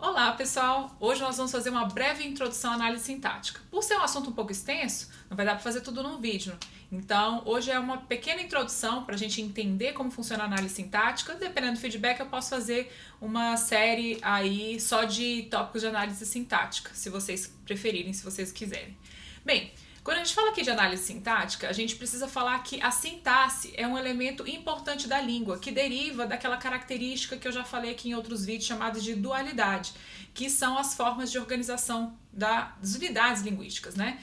Olá, pessoal! Hoje nós vamos fazer uma breve introdução à análise sintática. Por ser um assunto um pouco extenso, não vai dar para fazer tudo num vídeo. Então, hoje é uma pequena introdução para a gente entender como funciona a análise sintática. Dependendo do feedback, eu posso fazer uma série aí só de tópicos de análise sintática, se vocês preferirem, se vocês quiserem. Bem, quando a gente fala aqui de análise sintática, a gente precisa falar que a sintaxe é um elemento importante da língua, que deriva daquela característica que eu já falei aqui em outros vídeos, chamada de dualidade, que são as formas de organização das unidades linguísticas, né?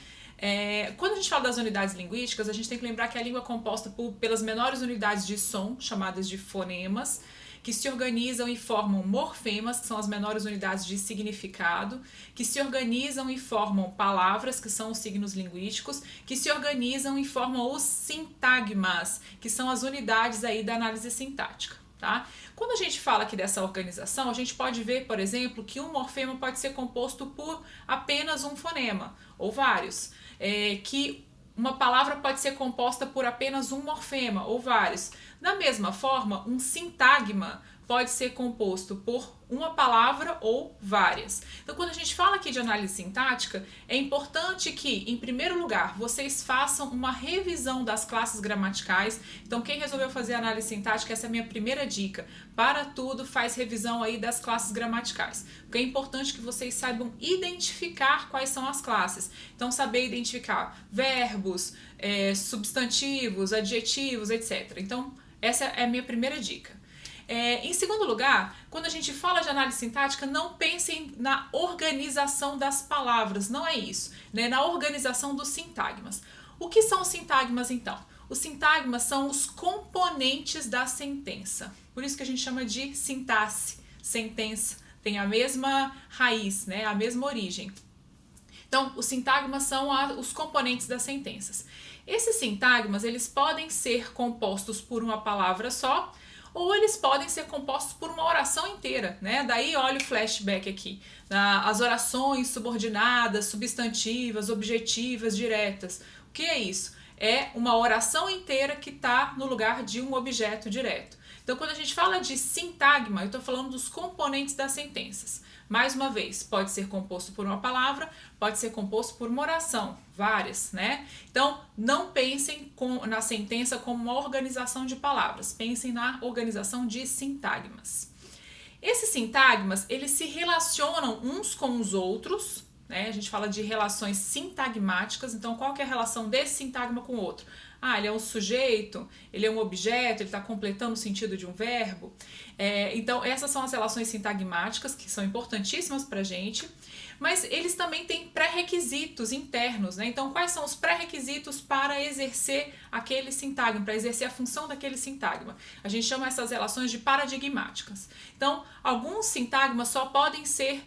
Quando a gente fala das unidades linguísticas, a gente tem que lembrar que a língua é composta pelas menores unidades de som, chamadas de fonemas, que se organizam e formam morfemas, que são as menores unidades de significado, que se organizam e formam palavras, que são os signos linguísticos, que se organizam e formam os sintagmas, que são as unidades aí da análise sintática. Tá? Quando a gente fala aqui dessa organização, a gente pode ver, por exemplo, que um morfema pode ser composto por apenas um fonema, ou vários, que uma palavra pode ser composta por apenas um morfema ou vários. Da mesma forma, um sintagma pode ser composto por uma palavra ou várias. Então, quando a gente fala aqui de análise sintática, é importante que, em primeiro lugar, vocês façam uma revisão das classes gramaticais. Então, quem resolveu fazer análise sintática, essa é a minha primeira dica. Para tudo, faz revisão aí das classes gramaticais. Porque é importante que vocês saibam identificar quais são as classes. Então, saber identificar verbos, substantivos, adjetivos, etc. Então, essa é a minha primeira dica. Em segundo lugar, quando a gente fala de análise sintática, não pensem na organização das palavras, não é isso, né? Na organização dos sintagmas. O que são os sintagmas, então? Os sintagmas são os componentes da sentença, por isso que a gente chama de sintaxe, sentença, tem a mesma raiz, né? A mesma origem. Então, os sintagmas são os componentes das sentenças. Esses sintagmas, eles podem ser compostos por uma palavra só, ou eles podem ser compostos por uma oração inteira, né? Daí olha o flashback aqui, as orações subordinadas, substantivas, objetivas, diretas. O que é isso? É uma oração inteira que está no lugar de um objeto direto. Então, quando a gente fala de sintagma, eu estou falando dos componentes das sentenças. Mais uma vez, pode ser composto por uma palavra, pode ser composto por uma oração, várias, né? Então, não pensem na sentença como uma organização de palavras, pensem na organização de sintagmas. Esses sintagmas, eles se relacionam uns com os outros, né? A gente fala de relações sintagmáticas, então qual que é a relação desse sintagma com o outro? Ele é um sujeito, ele é um objeto, ele está completando o sentido de um verbo. Então, essas são as relações sintagmáticas, que são importantíssimas para a gente, mas eles também têm pré-requisitos internos, né? Então, quais são os pré-requisitos para exercer aquele sintagma, para exercer a função daquele sintagma? A gente chama essas relações de paradigmáticas. Então, alguns sintagmas só podem ser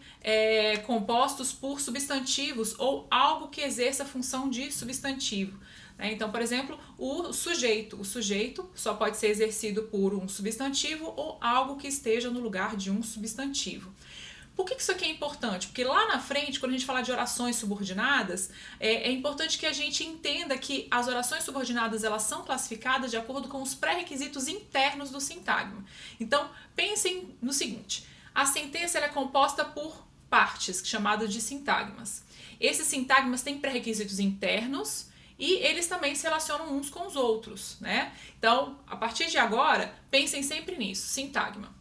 compostos por substantivos ou algo que exerça a função de substantivo. Então, por exemplo, o sujeito só pode ser exercido por um substantivo ou algo que esteja no lugar de um substantivo. Por que isso aqui é importante? Porque lá na frente, quando a gente falar de orações subordinadas, é importante que a gente entenda que as orações subordinadas elas são classificadas de acordo com os pré-requisitos internos do sintagma. Então, pensem no seguinte, a sentença ela é composta por partes, chamadas de sintagmas. Esses sintagmas têm pré-requisitos internos, e eles também se relacionam uns com os outros, né? Então, a partir de agora, pensem sempre nisso, sintagma.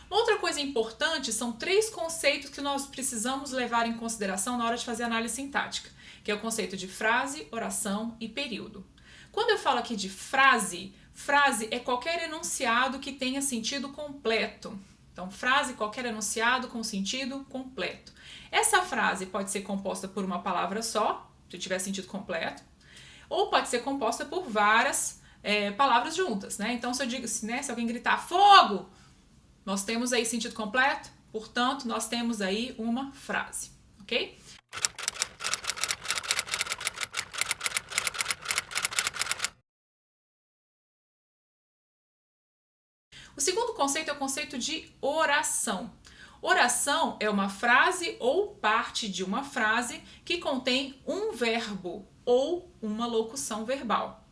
Uma outra coisa importante são 3 conceitos que nós precisamos levar em consideração na hora de fazer análise sintática, que é o conceito de frase, oração e período. Quando eu falo aqui de frase é qualquer enunciado que tenha sentido completo. Então, frase, qualquer enunciado com sentido completo. Essa frase pode ser composta por uma palavra só, se tiver sentido completo, ou pode ser composta por várias palavras juntas, né? Então, se eu digo, se alguém gritar fogo, nós temos aí sentido completo, portanto, nós temos aí uma frase, ok? O segundo conceito é o conceito de oração. Oração é uma frase ou parte de uma frase que contém um verbo ou uma locução verbal.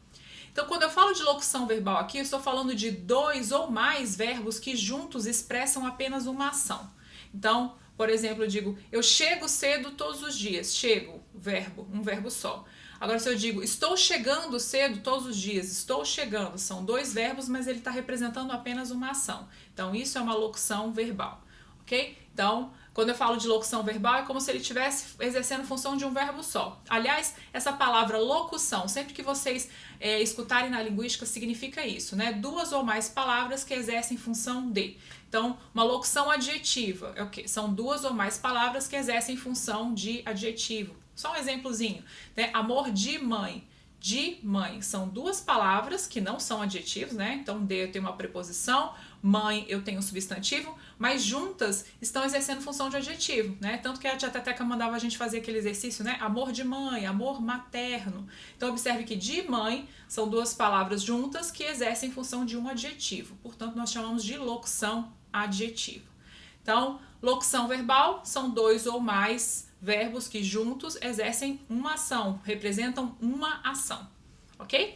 Então, quando eu falo de locução verbal aqui, eu estou falando de 2 ou mais verbos que juntos expressam apenas uma ação. Então, Por exemplo, eu digo, eu chego cedo todos os dias. Chego, verbo, um verbo só. Agora, se eu digo, estou chegando cedo todos os dias, estou chegando, são dois verbos, mas ele está representando apenas uma ação. Então, isso é uma locução verbal, ok? Então, quando eu falo de locução verbal, é como se ele estivesse exercendo função de um verbo só. Aliás, essa palavra locução, sempre que vocês escutarem na linguística, significa isso, né? Duas ou mais palavras que exercem função de. Então, uma locução adjetiva é o quê? São duas ou mais palavras que exercem função de adjetivo. Só um exemplozinho, né? Amor de mãe. De mãe. São duas palavras que não são adjetivos, né? Então, de eu tenho uma preposição, mãe eu tenho um substantivo, mas juntas estão exercendo função de adjetivo, né? Tanto que a tia Teteca mandava a gente fazer aquele exercício, né? Amor de mãe, amor materno. Então, observe que de mãe são duas palavras juntas que exercem função de um adjetivo. Portanto, nós chamamos de locução adjetiva. Então, locução verbal são dois ou mais verbos que juntos exercem uma ação, representam uma ação, ok?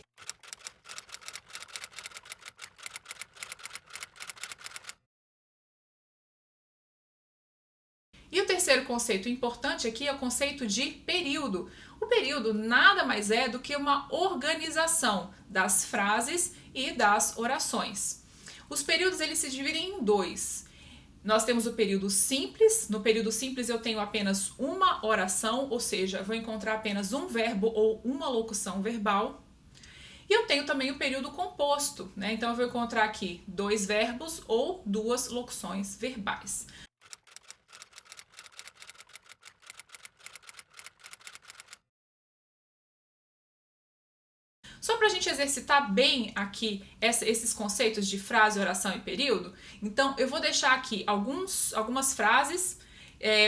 E o terceiro conceito importante aqui é o conceito de período. O período nada mais é do que uma organização das frases e das orações. Os períodos eles se dividem em dois. Nós temos o período simples. No período simples eu tenho apenas uma oração, ou seja, eu vou encontrar apenas um verbo ou uma locução verbal. E eu tenho também o período composto, né? Então eu vou encontrar aqui dois verbos ou duas locuções verbais. Só para a gente exercitar bem aqui esses conceitos de frase, oração e período, então eu vou deixar aqui algumas frases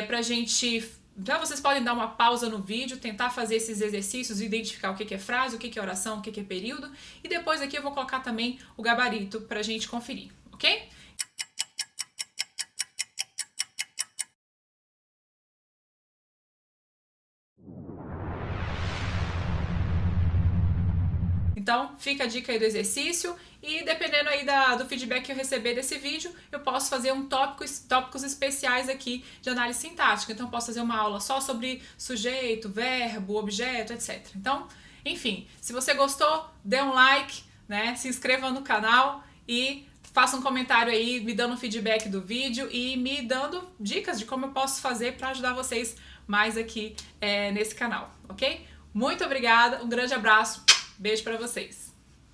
para a gente. Então vocês podem dar uma pausa no vídeo, tentar fazer esses exercícios e identificar o que é frase, o que é oração, o que é período, e depois aqui eu vou colocar também o gabarito para a gente conferir, ok? Então, fica a dica aí do exercício e dependendo aí do feedback que eu receber desse vídeo, eu posso fazer tópicos especiais aqui de análise sintática. Então, eu posso fazer uma aula só sobre sujeito, verbo, objeto, etc. Então, enfim, se você gostou, dê um like, né? Se inscreva no canal e faça um comentário aí, me dando um feedback do vídeo e me dando dicas de como eu posso fazer para ajudar vocês mais aqui nesse canal, ok? Muito obrigada, um grande abraço. Beijo pra vocês!